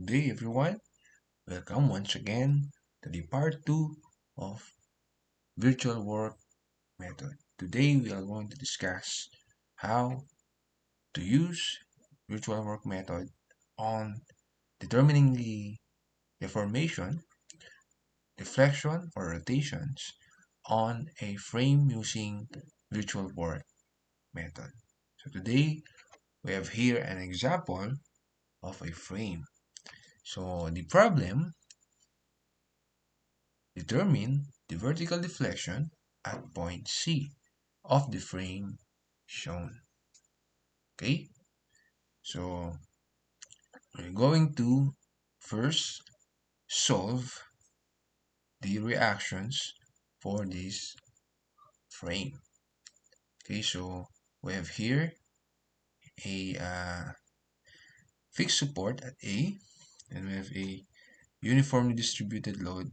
good day everyone. Welcome once again to the part 2 of virtual work method. Today we are going to discuss how to use virtual work method on determining the deformation, deflection, or rotations on a frame using virtual work method. So today we have here an example of a frame. So the problem: determine the vertical deflection at point C of the frame shown. Okay, so we're going to first solve the reactions for this frame. Okay, so we have here a fixed support at A, and we have a uniformly distributed load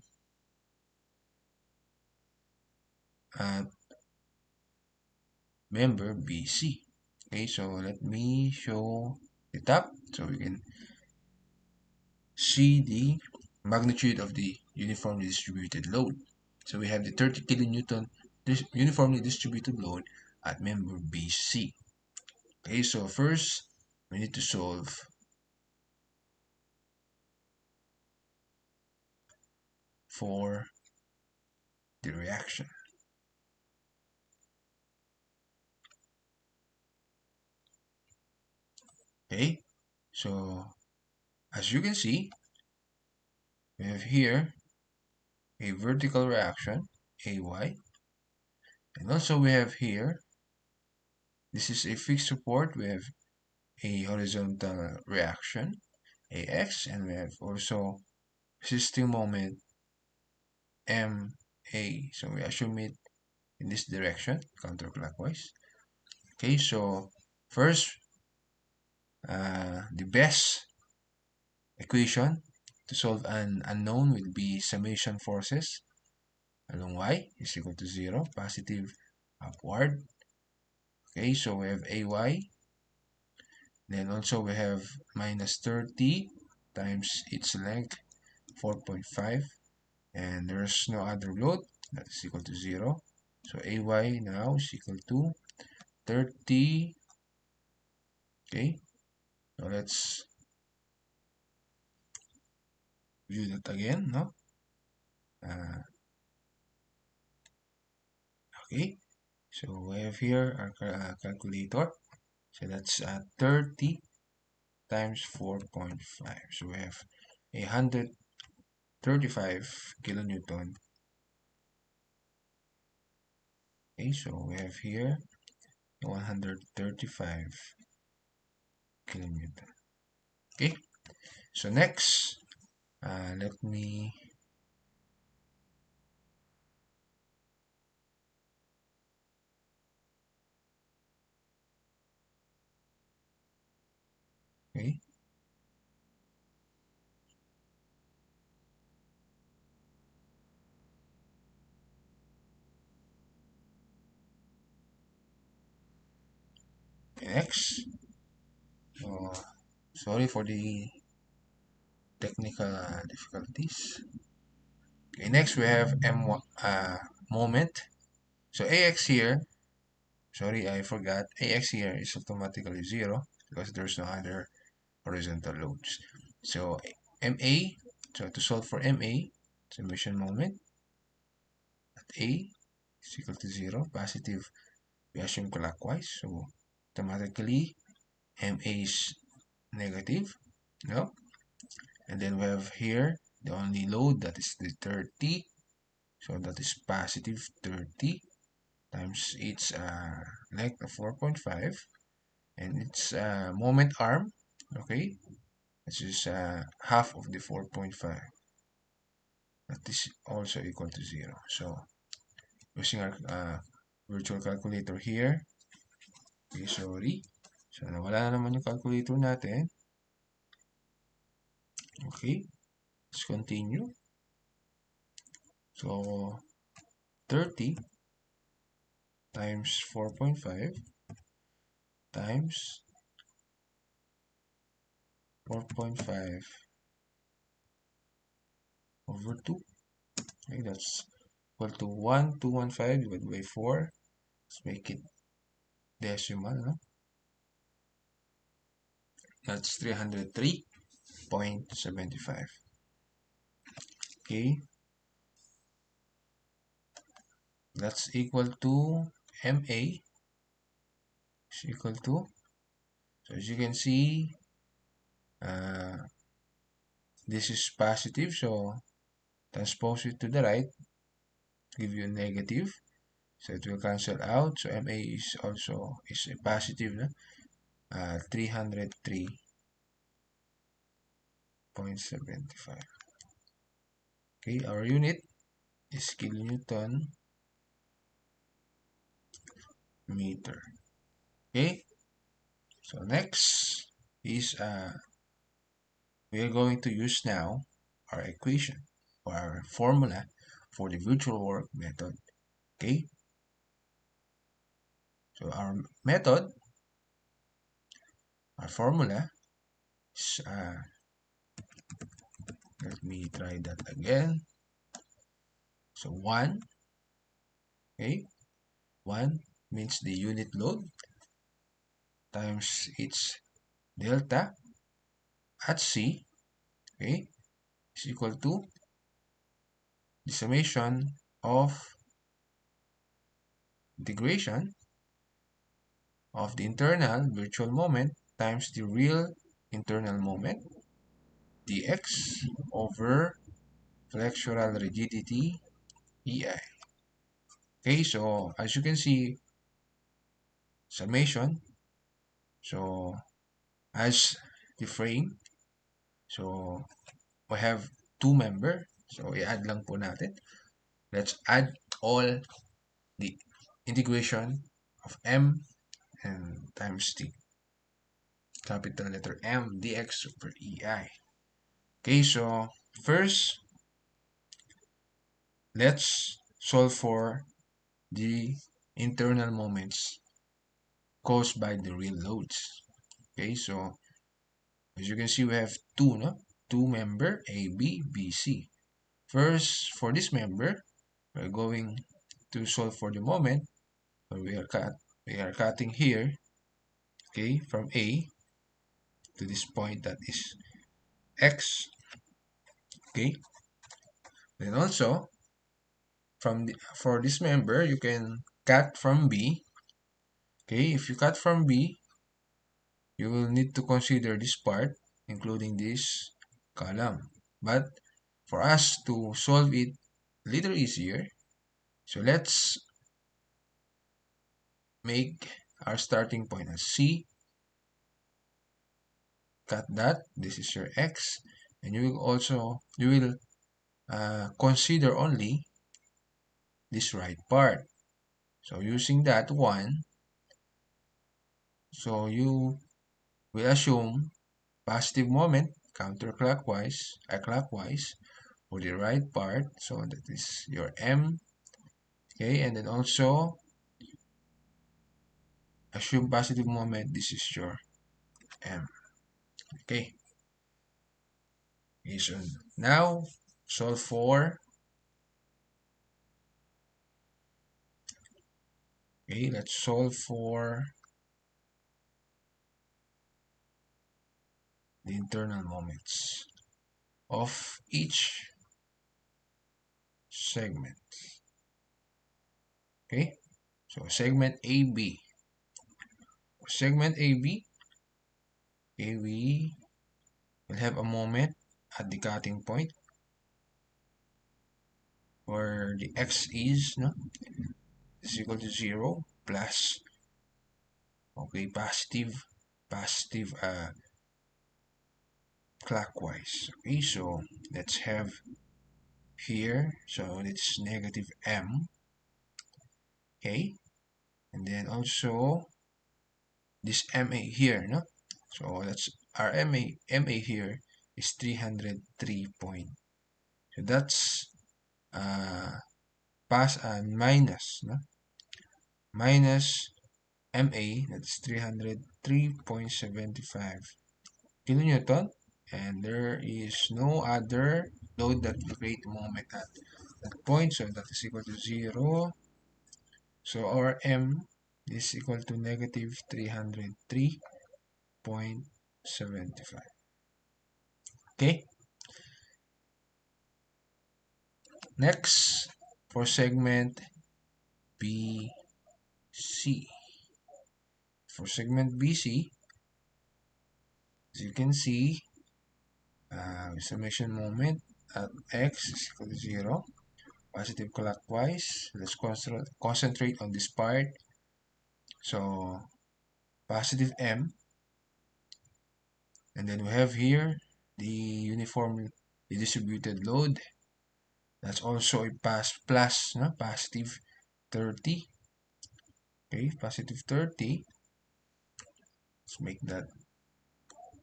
at member BC. Okay, so let me show the top so we can see the magnitude of the uniformly distributed load. So we have the 30 kilonewton uniformly distributed load at member BC. Okay, so first we need to solve for the reaction. Okay, so as you can see, we have here a vertical reaction, AY, and also we have here, this is a fixed support, we have a horizontal reaction, AX, and we have also resisting moment, MA. So we assume it in this direction, counterclockwise. Okay, so first, the best equation to solve an unknown will be summation forces along y is equal to 0, positive upward. Okay, so we have AY. Then also we have minus 30 times its length, 4.5. And there's no other load that is equal to 0. So AY now is equal to 30. Okay, so let's view that again, no? Uh, okay, so we have here our calculator. So that's 30 times 4.5. So we have 135 kilonewton. Okay, so we have here 135 kilonewton. Okay, so next, let me okay. Next, so sorry for the technical difficulties. Okay, next we have moment. So AX here, sorry I forgot, AX here is automatically 0 because there's no other horizontal loads. So MA, so to solve for MA, summation moment at A is equal to 0, positive, we assume clockwise, so automatically MA is negative, no? And then we have here the only load, that is the 30, so that is positive 30 times its length of 4.5, and its moment arm, okay, this is half of the 4.5, that is also equal to 0. So using our virtual calculator here, okay, sorry, so nawala na naman yung calculator natin. Okay, let's continue. So 30 times 4.5 times 4.5 over 2. Okay, that's equal to 1215 divided by 4. Let's make it decimal, no? That's 303.75. Okay, that's equal to MA is equal to, so as you can see, uh, this is positive, so transpose it to the right, give you a negative, so it will cancel out. So MA is also is a positive, no? 303.75. Okay, our unit is kilonewton meter. Okay, so next is we are going to use now our equation or our formula for the virtual work method. Okay, so our method, our formula is let me try that again. So 1, okay, 1 means the unit load times its delta at C, okay, is equal to the summation of integration of the internal virtual moment times the real internal moment dx over flexural rigidity EI. Okay, so as you can see, summation, so as the frame, so we have two member, so i-add lang po natin. Let's add all the integration of M and times the capital letter M dx over EI. Okay, so first, let's solve for the internal moments caused by the real loads. Okay, so as you can see, we have two, no? Two member A, B, B, C. First, for this member, we're going to solve for the moment. So we are cutting here, okay, from A to this point that is X. Okay, then also for this member, you can cut from B. Okay, if you cut from B, you will need to consider this part, including this column. But for us to solve it a little easier, so let's make our starting point as C. Cut that. This is your X. And you will consider only this right part. So using that one, so you will assume positive moment counterclockwise, clockwise for the right part. So that is your M. Okay, and then also assume positive moment. This is your M. Okay. Okay, so now solve for. Okay, let's solve for the internal moments of each segment. Okay, so segment AB. Segment AB, okay, we will have a moment at the cutting point where the X is, no, is equal to 0 plus, okay, positive clockwise. Okay, so let's have here, so it's negative M. Okay, and then also this MA here, no? So that's our MA here is 303 point. So that's minus, no? Minus MA, that's 303.75 kilonewton, and there is no other load that will create a moment at that point. So that is equal to 0. So our M is equal to negative 303.75. Okay. Next, for segment BC. For segment BC, as you can see, summation moment at x is equal to 0, positive clockwise. Let's concentrate on this part. So positive M, and then we have here the uniformly distributed load. That's also a plus, no? Positive 30. Okay, positive 30. Let's make that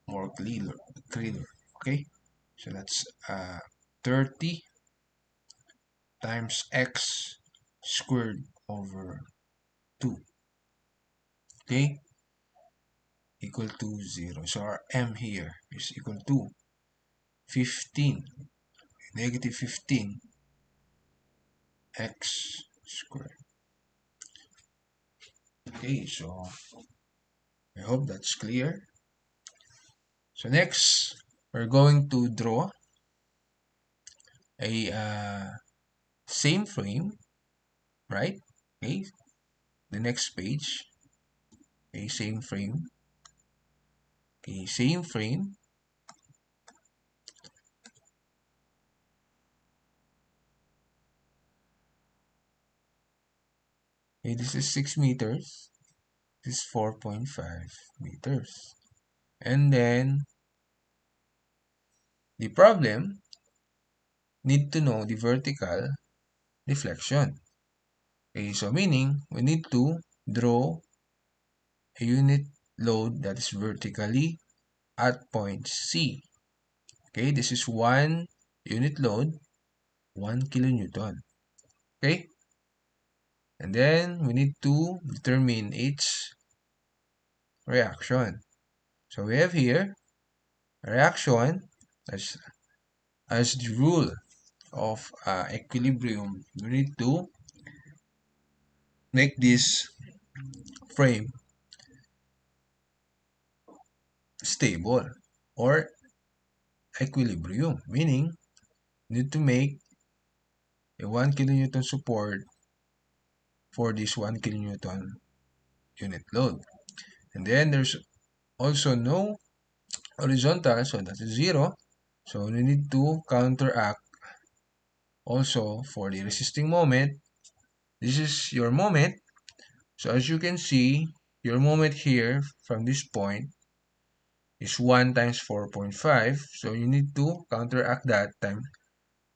more clear. Okay, so that's 30 times x squared over 2. Okay, equal to 0. So our M here is equal to 15, negative 15 x squared. Okay, so I hope that's clear. So next, we're going to draw a same frame, right? Okay, the next page, a same frame. Okay, same frame. Okay, this is 6 meters. This is 4.5 meters. And then the problem need to know the vertical deflection. Okay, so meaning we need to draw a unit load that is vertically at point C. Okay, this is one unit load, 1 kilonewton. Okay, and then we need to determine its reaction. So we have here a reaction as the rule of equilibrium. We need to make this frame stable or equilibrium, meaning you need to make a 1 kilonewton support for this 1 kilonewton unit load. And then there's also no horizontal, so that's 0. So we need to counteract also for the resisting moment. This is your moment. So as you can see, your moment here from this point is 1 times 4.5. So you need to counteract that time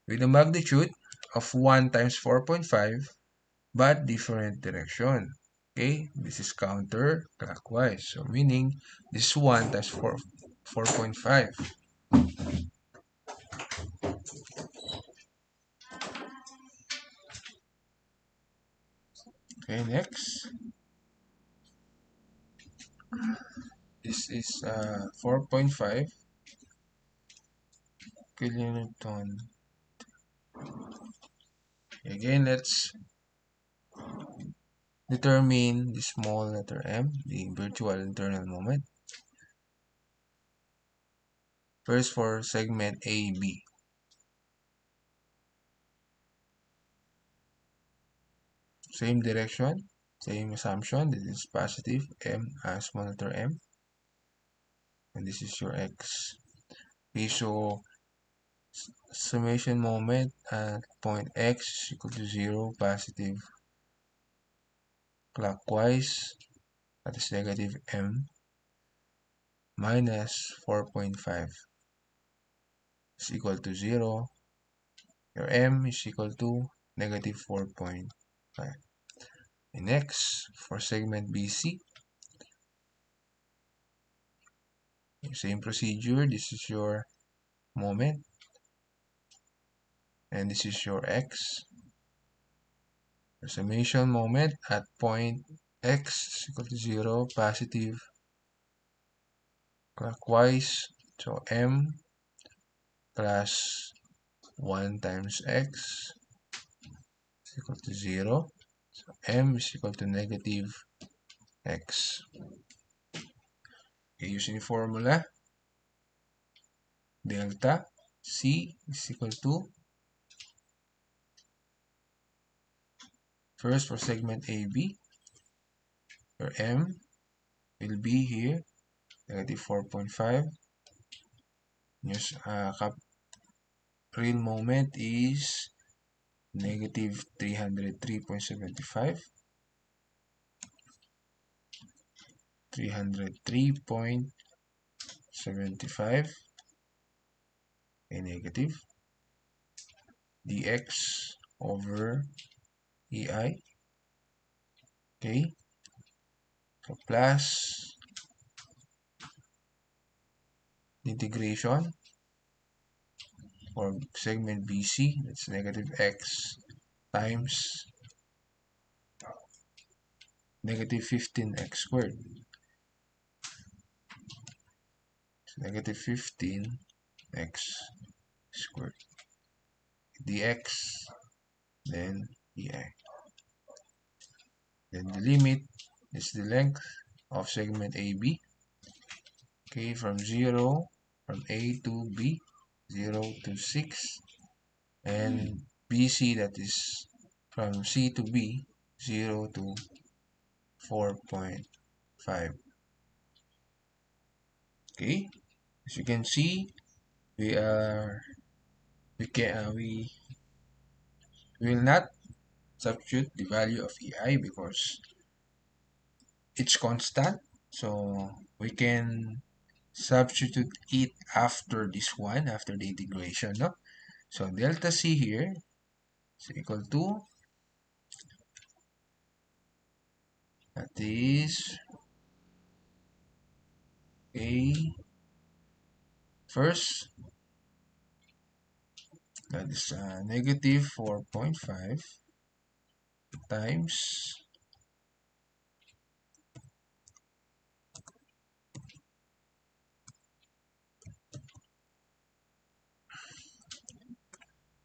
with a magnitude of 1 times 4.5 but different direction. Okay, this is counterclockwise. So meaning this 1 times 4.5. Okay, next. This is 4.5 kilonewton. Again, let's determine the small letter m, the virtual internal moment. First for segment AB. Same direction, same assumption. This is positive m as small letter m. And this is your x. Okay, so summation moment at point x is equal to 0, positive clockwise, that is negative m, minus 4.5 is equal to 0. Your m is equal to negative 4.5. And next, for segment BC, same procedure. This is your moment, and this is your x. The summation moment at point x is equal to 0, positive clockwise. So m plus 1 times x is equal to 0. So m is equal to negative x. Okay, using the formula, delta C is equal to, first for segment AB, where m will be here, negative 4.5. Yes, real moment is negative 303.75. 303.75 a negative dx over ei. Okay, so plus integration for segment BC, that's negative x times negative 15x squared. So negative 15x squared dx, then ei. Then the limit is the length of segment AB. Okay, from A to B, 0 to 6, and BC, that is from C to B, 0 to 4.5. Okay, as you can see, we will not substitute the value of EI because it's constant, so we can substitute it after this one, after the integration, no? So delta C here is equal to, that is, A first, that is negative 4.5 times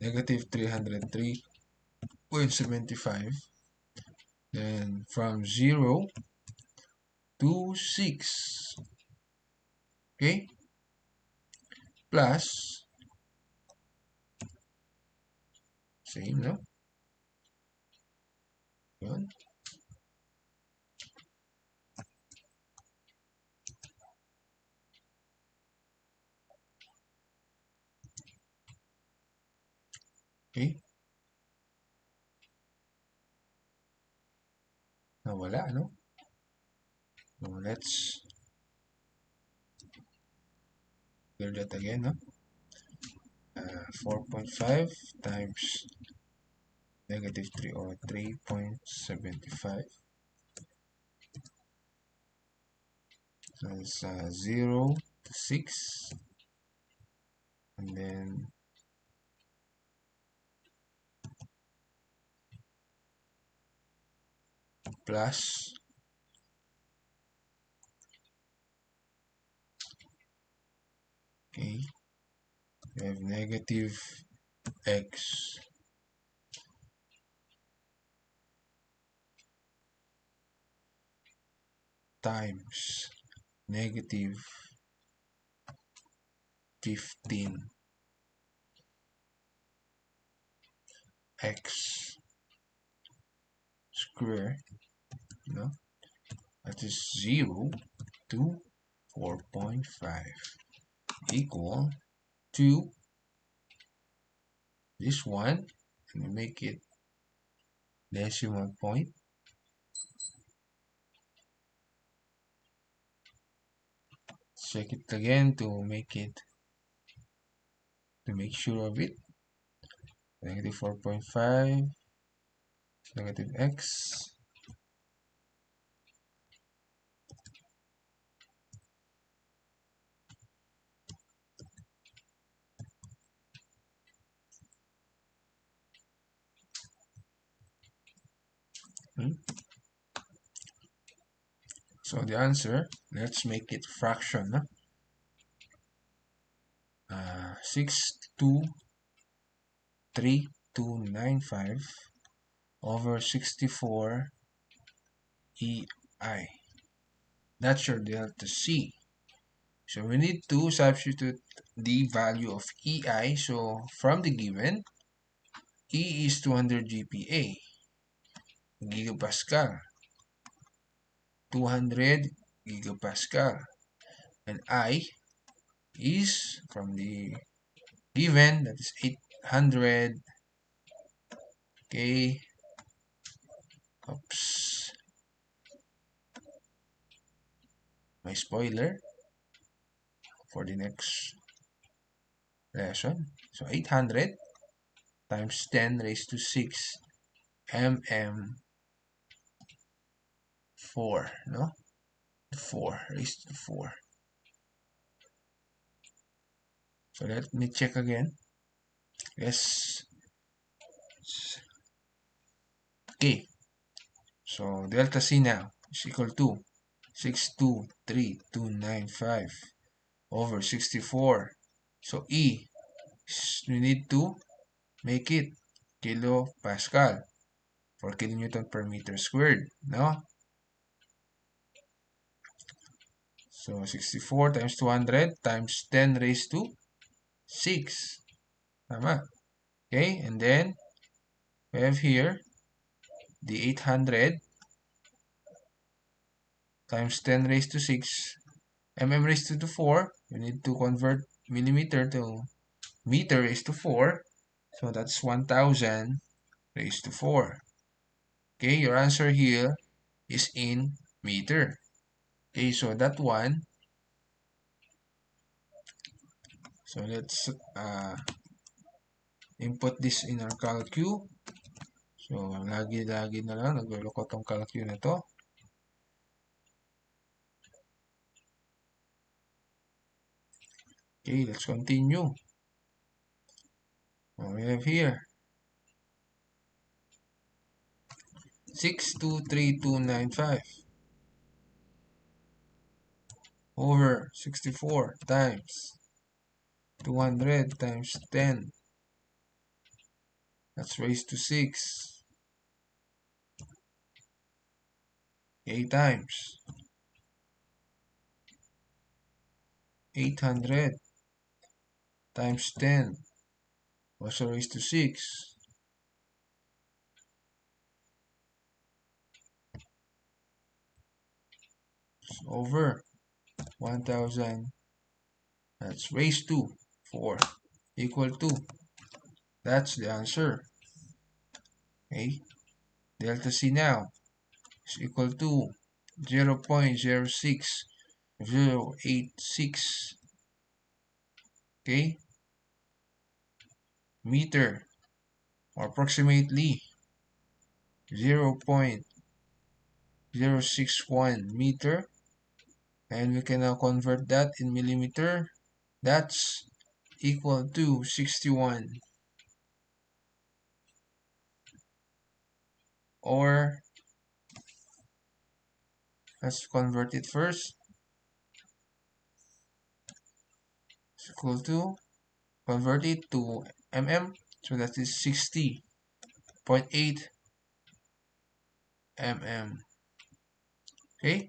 negative 303.75, then from 0 to 6, okay, plus, same, no? Yun. Okay, nawala, no? So let's clear that again, no? 4.5 times negative 3 or 3.75. So it's 0 to 6, and then plus okay, we have negative x times negative 15x square, no? That is 0 to 4.5 equal to this one, and make it decimal point. Check it again to make sure of it. Negative 4.5 negative x. So the answer, let's make it fraction. 6 to 0.3295 over 64 EI. That's your delta C. So we need to substitute the value of EI. So from the given, E is 200 GPa, gigapascal, 200 gigapascal, and I is from the given, that is 800. Okay, oops, my spoiler for the next lesson. So 800 times 10 raised to 6 mm 4, no? 4 raised to 4. So let me check again. Yes. Okay. So delta C now is equal to 623,295 over 64. So E, we need to make it kilopascal for kilonewton per meter squared, no? So 64 times 200 times 10 raised to 6. Tama. Okay, and then we have here the 800 times 10 raised to 6 mm raised to 4. We need to convert millimeter to meter raised to 4. So that's 1000 raised to 4. Okay, your answer here is in meter. Okay, so that one. So let's input this in our calcu. So lagi-lagi na lang nagluloko tong calcu na to. Okay, let's continue. What we have here 623,295 over 64 times 200 times 10. That's raised to 6. 8 times 800 times 10 also raised to 6. Over 1000. That's raised to 4 equal to. That's the answer. Okay. Delta C now is equal to 0.06086. Okay. Meter, or approximately 0.061 meter. And we can now convert that in millimeter. That's equal to 61. Or let's convert it first. It's equal to, convert it to mm. So that is 60.8 mm. Okay,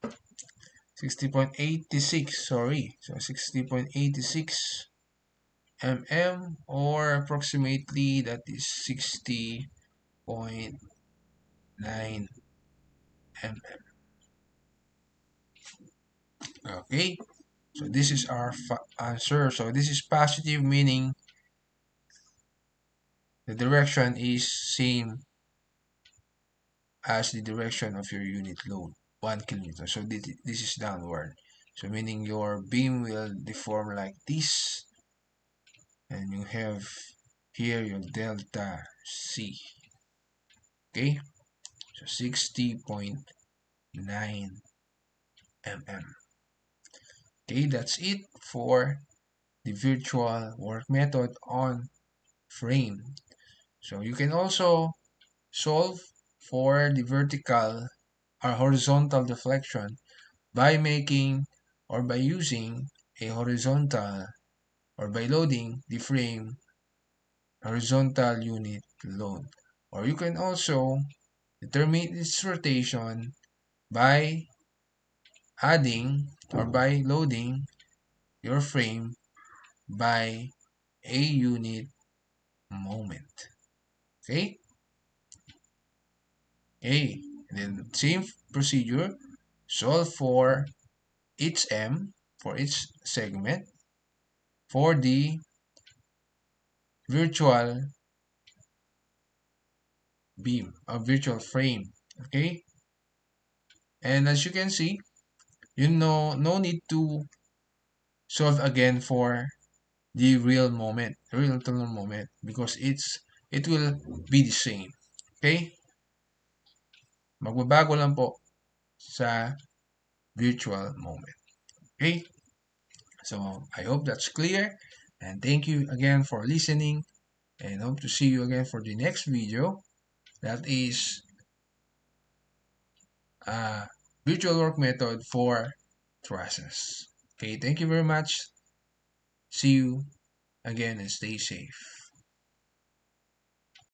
60.86, sorry. So 60.86 mm, or approximately that is 60.9 mm. Okay, so this is our answer. So this is positive, meaning the direction is same as the direction of your unit load, 1 kilonewton. So this is downward. So meaning your beam will deform like this, and you have here your delta C. Okay, so 60.9 mm. Okay, that's it for the virtual work method on frame. So you can also solve for the vertical or horizontal deflection by making or by using a horizontal, or by loading the frame horizontal unit load. Or you can also determine its rotation by adding or by loading your frame by a unit moment. Okay? Okay. And then same procedure. Solve for each M, for each segment, for the virtual beam, a virtual frame. Okay? And as you can see, you know, no need to solve again for the real moment, real tunnel moment, because it will be the same. Okay? Magbabago lang po sa virtual moment. Okay? So I hope that's clear, and thank you again for listening, and hope to see you again for the next video. That is a virtual work method for trusses. Okay, thank you very much. See you again and stay safe.